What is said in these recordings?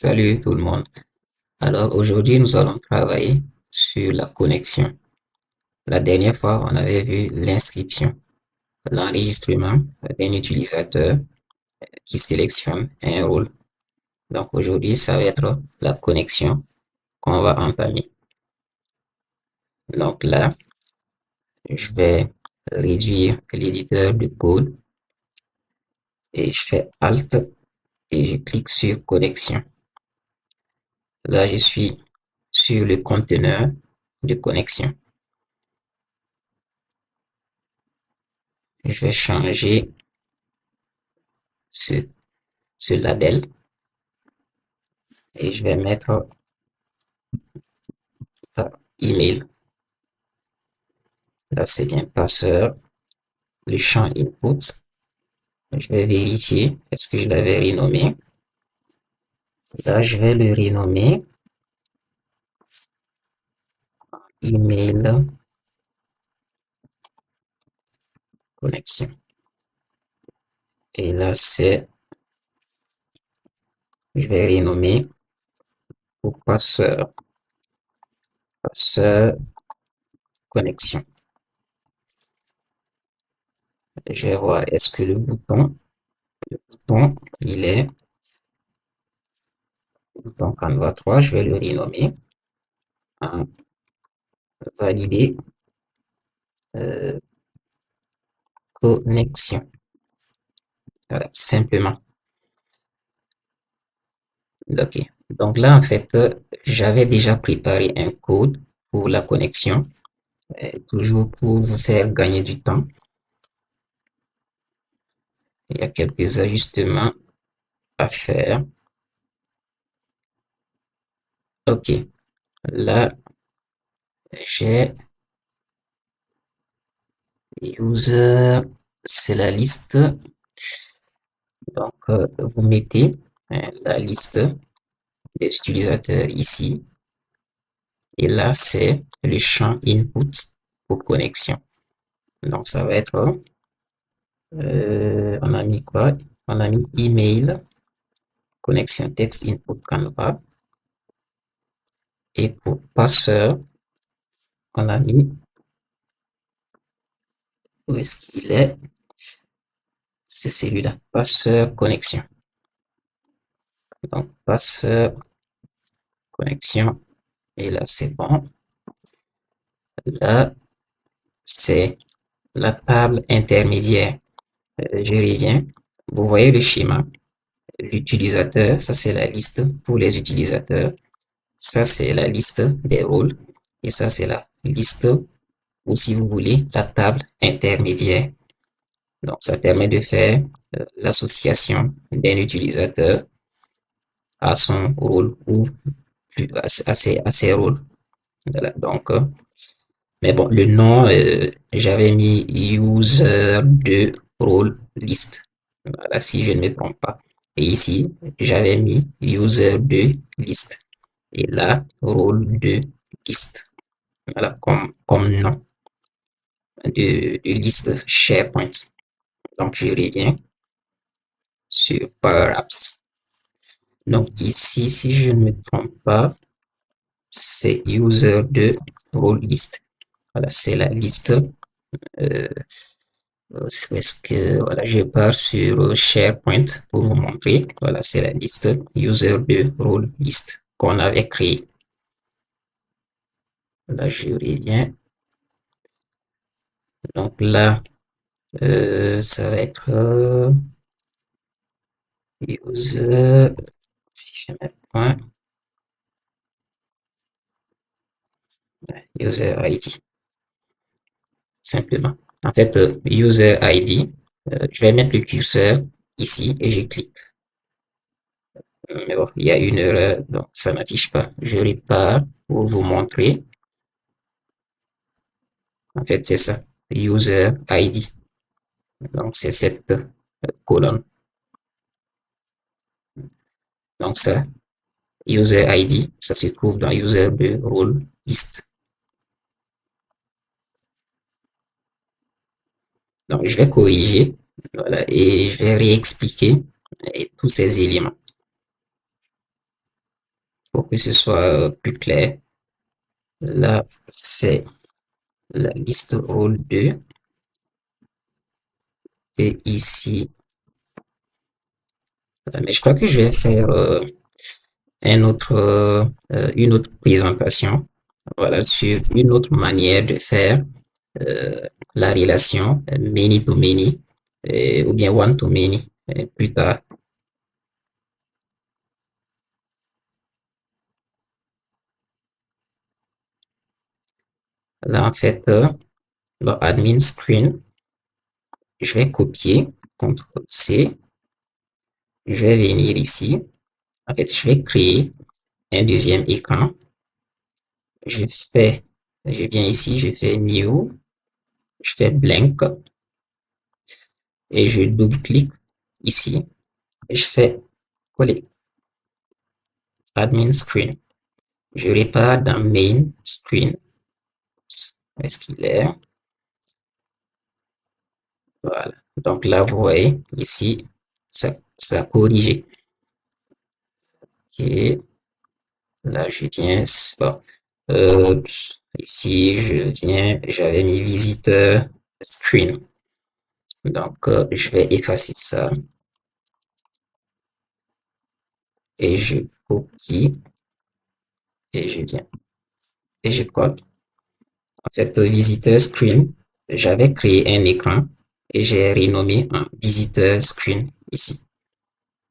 Salut tout le monde. Alors aujourd'hui, nous allons travailler sur la connexion. La dernière fois, on avait vu l'inscription, l'enregistrement d'un utilisateur qui sélectionne un rôle. Donc aujourd'hui, ça va être la connexion qu'on va entamer. Donc là, je vais réduire l'éditeur de code et je fais Alt et je clique sur connexion. Là, je suis sur le conteneur de connexion. Je vais changer ce, ce label et je vais mettre email. Là, c'est bien passeur. Le champ input, je vais vérifier. Est-ce que je l'avais renommé? Là, je vais le renommer email connexion. Et là, je vais renommer pour passeur connexion. Je vais voir, est-ce que le bouton, il est bouton Canva 3, je vais le renommer en valider connexion. Voilà, simplement. Ok. Donc là, en fait, j'avais déjà préparé un code pour la connexion, toujours pour vous faire gagner du temps. Il y a quelques ajustements à faire. Ok. Là, j'ai user, c'est la liste. Donc, vous mettez la liste des utilisateurs ici. Et là, c'est le champ input pour connexion. Donc, ça va être, on a mis quoi? On a mis email, connexion texte input Canva. Et pour passeur, on a mis, où est-ce qu'il est? C'est celui-là, passeur connexion. Donc, passeur connexion. Et là, c'est bon. Là, c'est la table intermédiaire. Je reviens. Vous voyez le schéma. L'utilisateur, ça c'est la liste pour les utilisateurs. Ça c'est la liste des rôles. Et ça c'est la liste, ou si vous voulez, la table intermédiaire. Donc ça permet de faire l'association d'un utilisateur à son rôle ou à ses rôles. Voilà. Donc, mais bon, le nom, j'avais mis user de role list. Voilà, si je ne me trompe pas. Et ici, j'avais mis user de list. Et là, rôle de liste. Voilà, comme nom de liste SharePoint. Donc, je reviens sur Power Apps. Donc, ici, si je ne me trompe pas, c'est user de role list. Voilà, c'est la liste. Euh, Est-ce que voilà, je pars sur SharePoint pour vous montrer. Voilà, c'est la liste user de role list qu'on avait créée. Là, je reviens. Donc là, ça va être user, si je mets point, user ID, simplement. En fait, user ID, je vais mettre le curseur ici et je clique. Mais bon, il y a une erreur, donc ça n'affiche pas. Je repars pour vous montrer. En fait, c'est ça, user ID. Donc, c'est cette colonne. Donc, ça, user ID, ça se trouve dans user de role list. Donc, je vais corriger, voilà, et je vais réexpliquer tous ces éléments. pour que ce soit plus clair. Là, c'est la liste rôle 2 et ici, mais je crois que je vais faire une autre présentation, voilà, sur une autre manière de faire euh, la relation many to many ou bien one to many plus tard. Là, en fait, dans admin screen, je vais copier, CTRL C, je vais venir ici. En fait, je vais créer un deuxième écran. Je fais, je viens ici, je fais New, je fais Blank et je double-clique ici. Et je fais coller admin screen. Je répare dans main screen. Où est-ce qu'il est? Voilà. Donc là, vous voyez, ici, ça a corrigé. Et là, je viens, bon, euh, ici, j'avais mis visiteur screen. Donc, je vais effacer ça et je copie et je viens et je colle. En fait, visiteur screen, j'avais créé un écran et j'ai renommé un visiteur screen ici.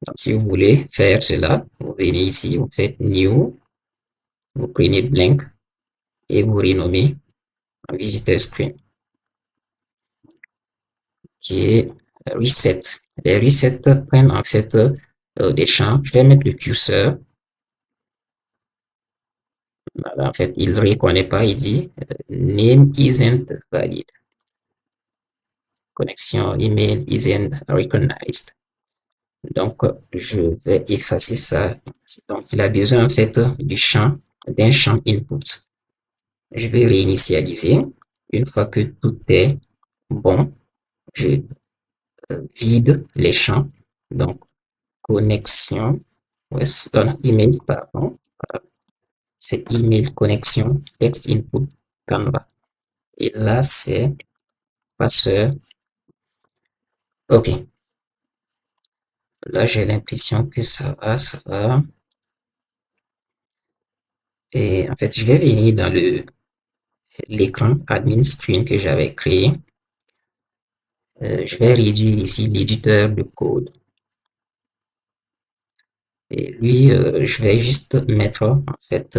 Donc, si vous voulez faire cela, vous venez ici, vous faites New, vous prenez Blank et vous renommez un visiteur screen qui est Reset. Les resets prennent en fait des champs. Je vais mettre le curseur. Voilà, en fait, il ne reconnaît pas, il dit Name isn't valid. Connexion email isn't recognized. Donc, je vais effacer ça. Donc, il a besoin en fait d'un champ input. Je vais réinitialiser. Une fois que tout est bon, je vide les champs. Donc, connexion, email, pardon. C'est email connexion, text input, Canva. Et là, c'est passeur. OK. Là, j'ai l'impression que ça va, ça va. Et en fait, je vais venir dans l'écran admin screen que j'avais créé. Je vais réduire ici l'éditeur de code. Et lui, je vais juste mettre en fait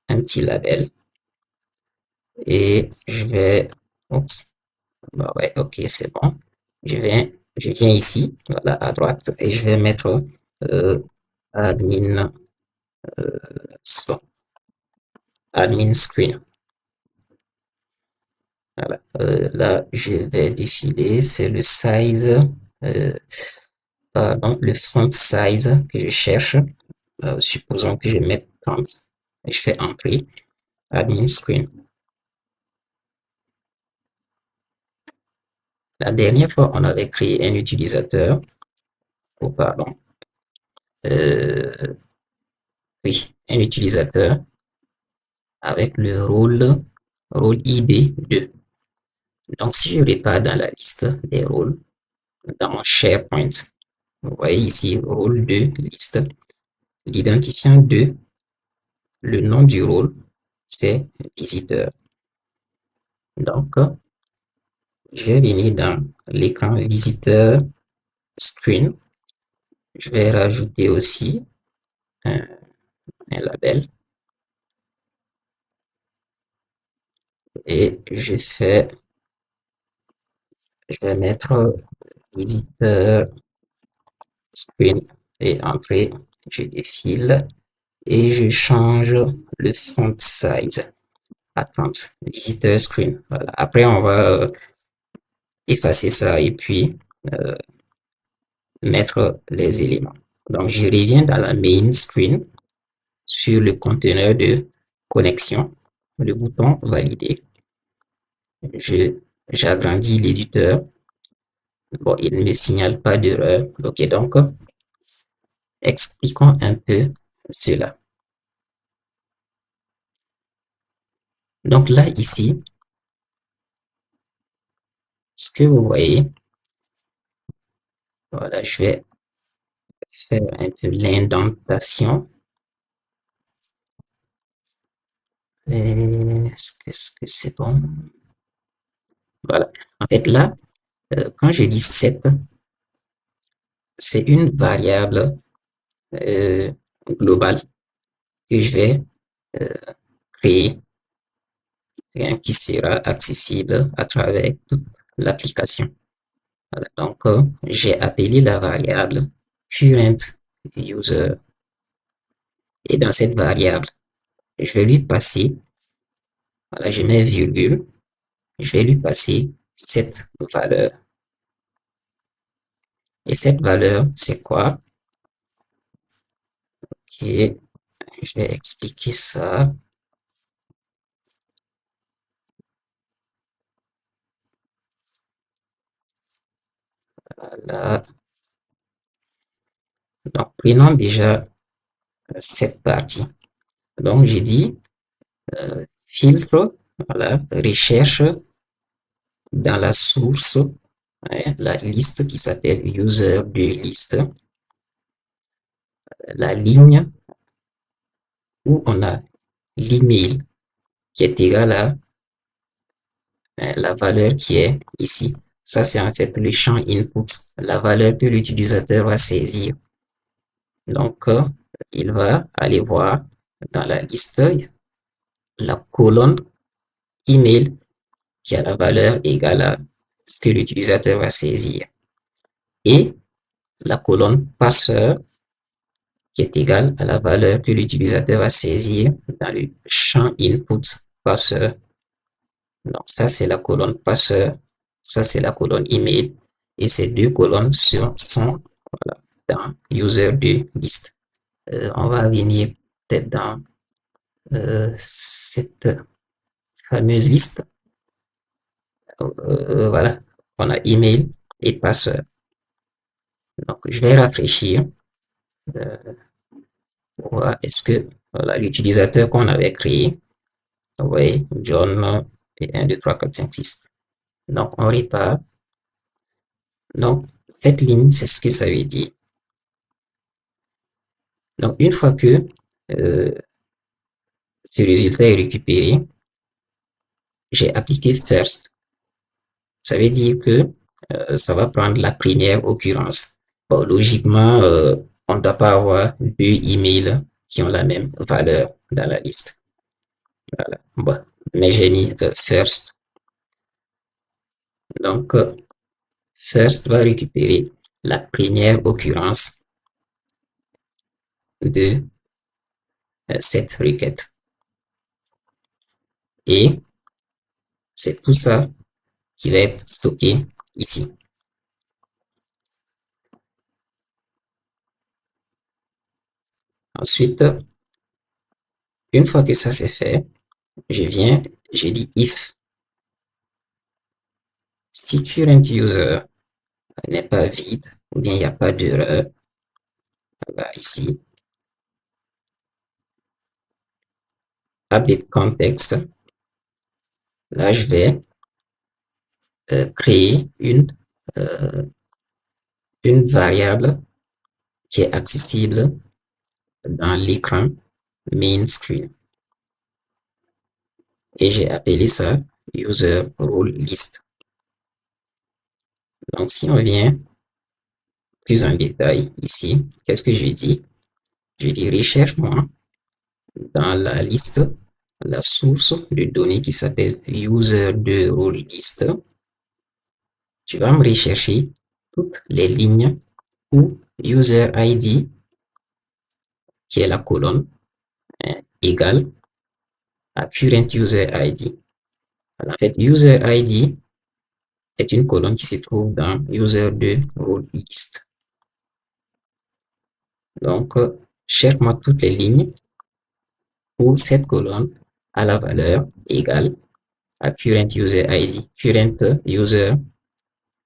un petit label. Et je vais, oups, bah ouais, ok, c'est bon. Je viens ici, voilà, à droite, et je vais mettre admin, so, admin screen. Voilà. Là, je vais défiler, c'est le size, euh, pardon, le font size que je cherche. Supposons que je mette 30 et je fais Entrée, admin screen. La dernière fois, on avait créé un utilisateur, oh pardon, euh, oui, un utilisateur avec le rôle ID 2. Donc, si je repars dans la liste des rôles, dans mon SharePoint, vous voyez ici, rôle 2, liste, l'identifiant 2, le nom du rôle, c'est visiteur. Donc, je vais venir dans l'écran visiteur screen. Je vais rajouter aussi un label et je vais mettre visiteur screen et entrée. Je défile et je change le font size à 30. Visiteur screen. Voilà. Après, on va effacer ça et puis euh, mettre les éléments. Donc, je reviens dans la main screen sur le conteneur de connexion, le bouton valider. J'agrandis l'éditeur. Bon, il ne me signale pas d'erreur. OK, donc, Expliquons un peu cela. Donc là, ici, ce que vous voyez, voilà, je vais faire un peu l'indentation. Est-ce que c'est bon? Voilà. En fait, là, quand je dis 7, c'est une variable euh, globale que je vais euh, créer qui sera accessible à travers toute l'application. Voilà. Donc, j'ai appelé la variable current user et dans cette variable, je vais lui passer, voilà, je mets virgule, je vais lui passer cette valeur. Et cette valeur, c'est quoi? Ok, je vais expliquer ça. Voilà. Donc, prenons déjà cette partie. Donc, j'ai dit filtre, voilà, recherche dans la source, hein, la liste qui s'appelle user de liste, la ligne où on a l'email qui est égal à la valeur qui est ici. Ça, c'est en fait le champ input, la valeur que l'utilisateur va saisir. Donc, il va aller voir dans la liste la colonne email qui a la valeur égale à ce que l'utilisateur va saisir. Et la colonne passeur qui est égale à la valeur que l'utilisateur va saisir dans le champ input passeur. Donc, ça, c'est la colonne passeur. Ça, c'est la colonne email. Et ces deux colonnes sont voilà, dans user de liste. On va venir peut-être dans cette fameuse liste. Voilà, on a email et passeur. Donc, je vais rafraîchir euh, pour voir est-ce que voilà, l'utilisateur qu'on avait créé, vous voyez, John et 1, 2, 3, 4, 5, 6. Donc, on répare. Donc, cette ligne, c'est ce que ça veut dire. Donc, une fois que euh, ce résultat est récupéré, j'ai appliqué first. Ça veut dire que ça va prendre la première occurrence. Bon, logiquement, on ne doit pas avoir deux emails qui ont la même valeur dans la liste. Voilà. Bon, mais j'ai mis first. Donc, first va récupérer la première occurrence de cette requête. Et c'est tout ça qui va être stocké ici. Ensuite, une fois que ça c'est fait, je viens, je dis if. Si current user n'est pas vide, ou bien il n'y a pas d'erreur, là, ici, update context, là je vais créer une variable qui est accessible dans l'écran main screen. Et j'ai appelé ça user role list. Donc si on vient plus en détail ici, qu'est-ce que je dis? Je dis recherche-moi dans la liste la source de données qui s'appelle user de role list. Tu vas me rechercher toutes les lignes où user ID, qui est la colonne, égale à current user ID. Alors, en fait, user ID est une colonne qui se trouve dans user de role list. Donc, cherche-moi toutes les lignes où cette colonne a la valeur égale à current user ID. Current user,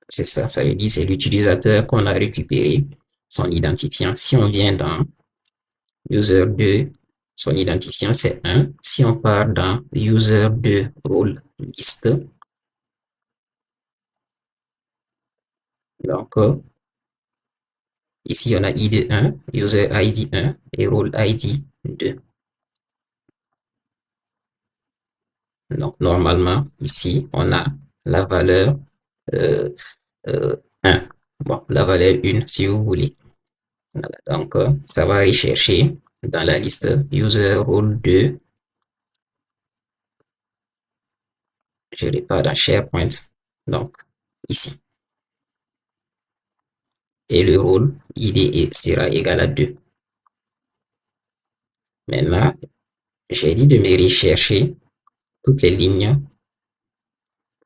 c'est ça, ça veut dire c'est l'utilisateur qu'on a récupéré son identifiant. Si on vient dans user2, son identifiant c'est 1. Si on part dans user2 rôle liste, donc ici on a id 1, user id 1 et rôle id 2. Donc normalement ici on a la valeur euh, 1. Bon, la valeur 1 si vous voulez. Voilà, donc ça va aller chercher dans la liste user rôle 2. Je l'ai pas dans SharePoint. Donc ici. Et le rôle id sera égal à 2. Maintenant, j'ai dit de me rechercher toutes les lignes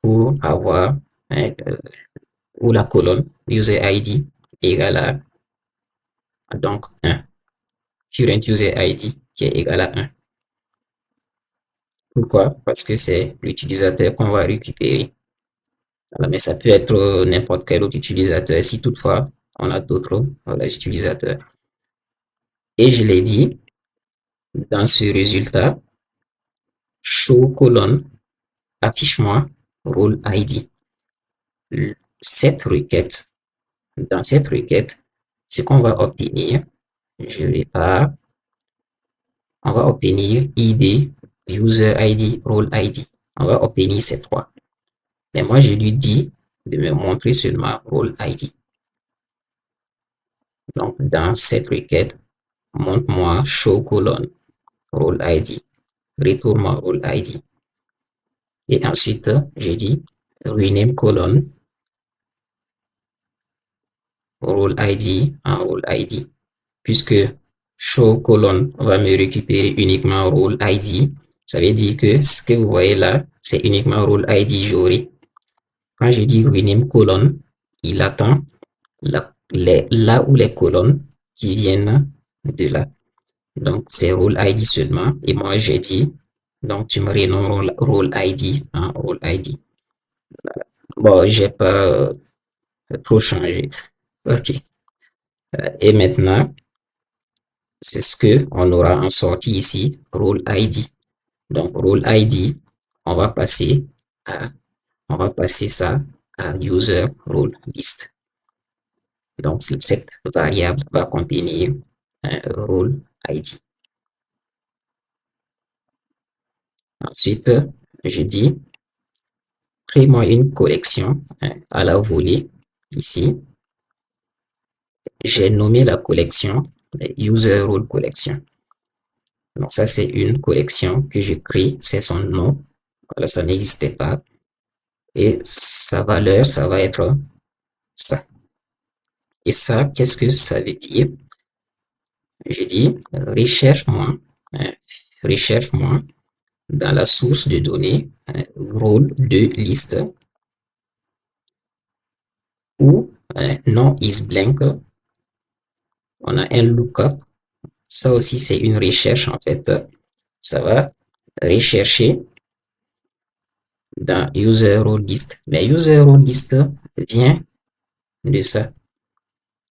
pour avoir ou la colonne user ID égale à donc 1. Current user ID qui est égal à 1. Pourquoi? Parce que c'est l'utilisateur qu'on va récupérer. Voilà, mais ça peut être n'importe quel autre utilisateur si toutefois on a d'autres utilisateurs. Et je l'ai dit, dans ce résultat, show colonne, affiche-moi role ID. Cette requête, dans cette requête, ce qu'on va obtenir, je vais pas, on va obtenir ID, user ID, role ID. On va obtenir ces trois. Mais moi, je lui dis de me montrer seulement role ID. Donc, dans cette requête, montre-moi show colonne, role ID. Retourne-moi role ID. Et ensuite, je dis rename colonne, role ID en role ID. Puisque show colonne va me récupérer uniquement role ID, ça veut dire que ce que vous voyez là, c'est uniquement role ID j'aurai. Quand je dis rename colonne, il attend là où les colonnes qui viennent de là. Donc, c'est role ID seulement. Et moi, j'ai dit, donc, tu me renommes role ID en role ID. Voilà. Bon, j'ai pas trop changé. OK. Et maintenant, c'est ce que on aura en sortie ici, role ID. Donc, role ID, on va passer ça à user role list. Donc, cette variable va contenir un role ID. Ensuite, je dis, crée-moi une collection à la volée. Ici, j'ai nommé la collection user role collection. Donc, ça, c'est une collection que je crée. C'est son nom. Voilà, ça n'existait pas. Et sa valeur, ça va être ça. Et ça, qu'est-ce que ça veut dire? Je dis, recherche-moi, recherche-moi dans la source de données, rôle de liste où non is blank. On a un lookup. Ça aussi, c'est une recherche en fait. Ça va rechercher dans user role list. Mais user role list vient de ça.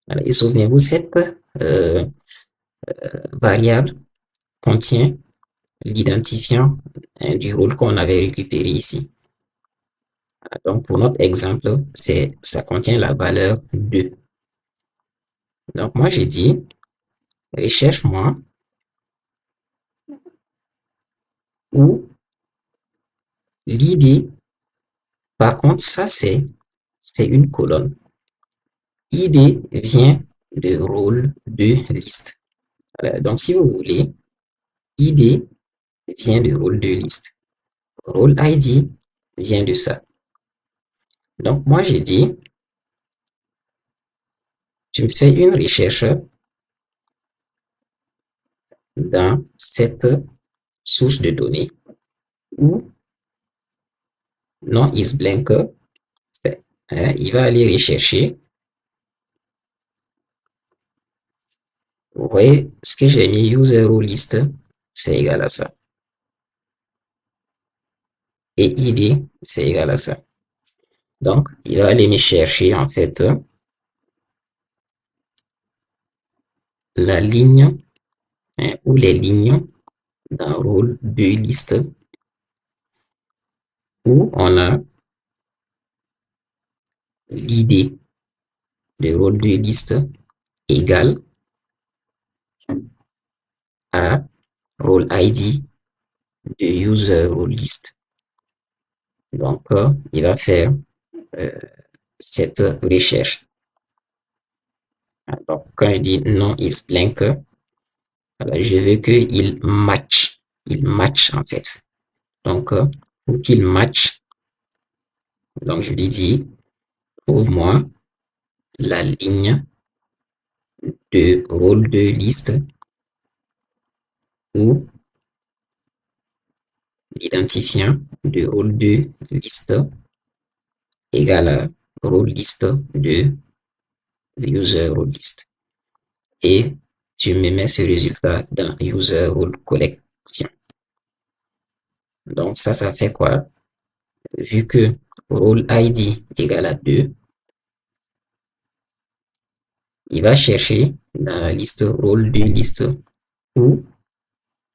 Voilà. Et souvenez-vous, cette variable contient l'identifiant du rôle qu'on avait récupéré ici. Donc, pour notre exemple, ça contient la valeur 2. Donc, moi, j'ai dit, recherche-moi où l'id, par contre, ça, c'est une colonne. Id vient de rôle de liste. Voilà. Donc, si vous voulez, id vient de rôle de liste. Rôle ID vient de ça. Donc, moi, j'ai dit, tu me fais une recherche dans cette source de données où non is blank, il va aller rechercher. Vous voyez, ce que j'ai mis user role list, c'est égal à ça. Et id, c'est égal à ça. Donc, il va aller me chercher en fait la ligne ou les lignes d'un rôle de liste où on a l'idée de rôle de liste égale à rôle ID de user role list. Donc, il va faire euh, cette recherche. Donc, quand je dis non is blank, voilà, je veux qu'il match. Il match en fait. Donc, pour qu'il match, donc je lui dis, trouve-moi la ligne de rôle de liste ou l'identifiant de rôle de liste égale à rôle liste de user role list. Et tu me mets ce résultat dans user role collection. Donc ça fait quoi? Vu que role ID égale à 2, il va chercher dans la liste rôle de liste où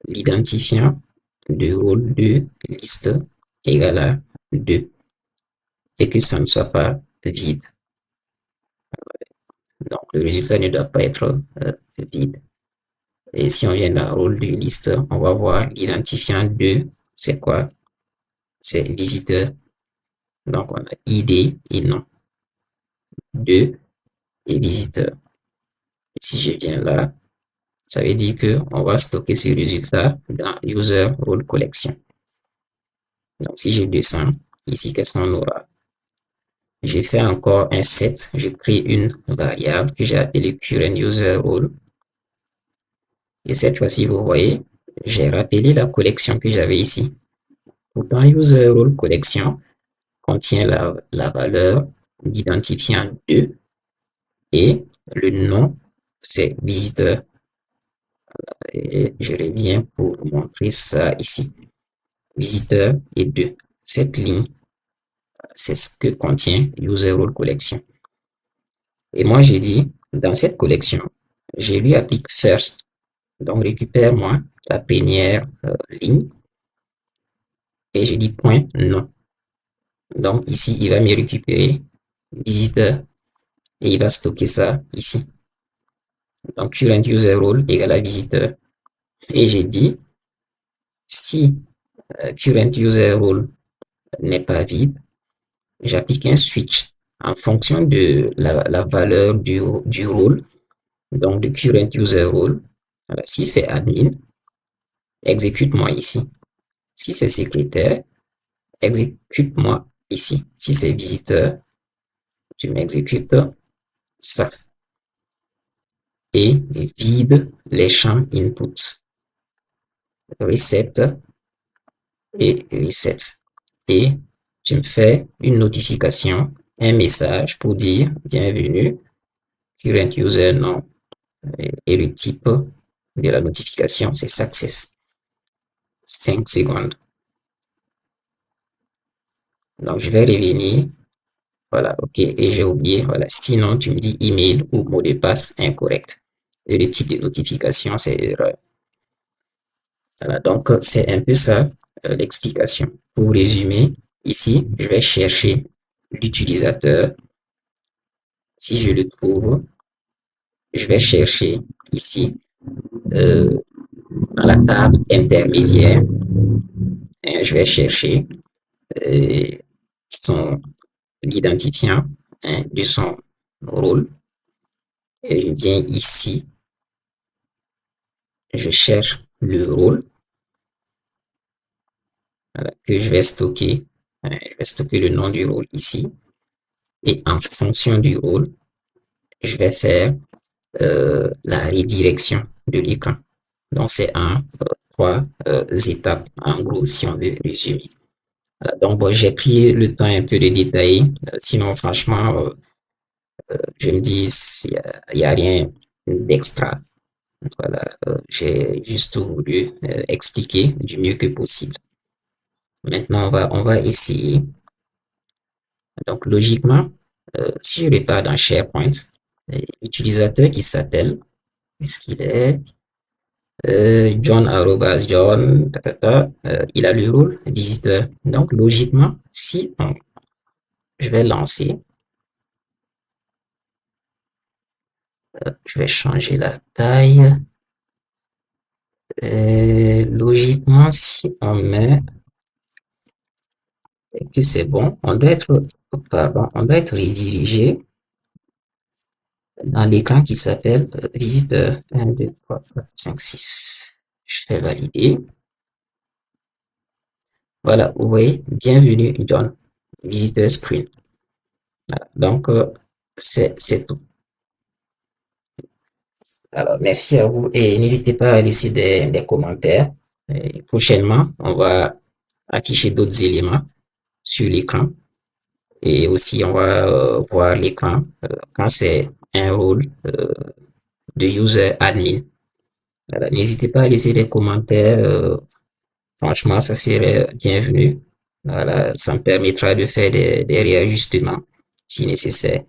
l'identifiant de rôle de liste égale à 2 et que ça ne soit pas vide. Donc le résultat ne doit pas être vide. Et si on vient dans rôle de liste, on va voir l'identifiant de, c'est quoi? C'est visiteur. Donc on a ID et nom de et visiteur. Et si je viens là, ça veut dire qu'on va stocker ce résultat dans user role collection. Donc si je descends, ici, qu'est-ce qu'on aura? Je fais encore un set, je crée une variable que j'ai appelée current user role. Et cette fois-ci, vous voyez, j'ai rappelé la collection que j'avais ici. Pourtant, user role collection contient la valeur d'identifiant 2 et le nom, c'est visiteur. Et je reviens pour montrer ça ici. Visiteur et 2. Cette ligne, c'est ce que contient user role collection. Et moi, j'ai dit, dans cette collection, je lui applique first. Donc, récupère-moi la première ligne et je dis point non. Donc, ici, il va me récupérer visiteur et il va stocker ça ici. Donc, current user role égale à visiteur. Et j'ai dit, si current user role n'est pas vide, j'applique un switch en fonction de la valeur du rôle, donc du current user role. Voilà, si c'est admin, exécute-moi ici. Si c'est secrétaire, exécute-moi ici. Si c'est visiteur, tu m'exécutes ça. Et vide les champs input. Reset et reset. Et tu me fais une notification, un message pour dire bienvenue, current user nom et le type de la notification, c'est success. 5 secondes. Donc, je vais revenir. Voilà, OK. Et j'ai oublié. Voilà. Sinon, tu me dis email ou mot de passe incorrect. Et le type de notification, c'est erreur. Voilà. Donc, c'est un peu ça l'explication. Pour résumer, ici, je vais chercher l'utilisateur. Si je le trouve, je vais chercher ici dans la table intermédiaire. Et je vais chercher l'identifiant de son rôle. Et je viens ici, je cherche le rôle voilà, que je vais stocker. Je vais stocker le nom du rôle ici. Et en fonction du rôle, je vais faire la redirection de l'écran. Donc, c'est en trois étapes, en gros, si on veut résumer. Voilà, donc, bon, j'ai pris le temps un peu de détailler. Sinon, franchement, je me dis, il n'y a rien d'extra. Voilà, j'ai juste voulu expliquer du mieux que possible. Maintenant, on va essayer. Donc, logiquement, si je repars dans SharePoint, l'utilisateur qui s'appelle Est-ce qu'il est? John arobase John, il a le rôle visiteur. Donc, logiquement, si je vais lancer, je vais changer la taille. Logiquement, si on met que c'est bon, on doit être redirigé dans l'écran qui s'appelle visiteur 1, 2, 3, 4, 5, 6. Je fais valider. Voilà, vous voyez, bienvenue John, visiteur screen. Voilà, donc, c'est tout. Alors, merci à vous et n'hésitez pas à laisser des commentaires. Et prochainement, on va afficher d'autres éléments sur l'écran et aussi on va voir l'écran quand c'est un rôle de user admin. Voilà, n'hésitez pas à laisser des commentaires. Franchement, ça serait bienvenu. Voilà, ça me permettra de faire des réajustements si nécessaire.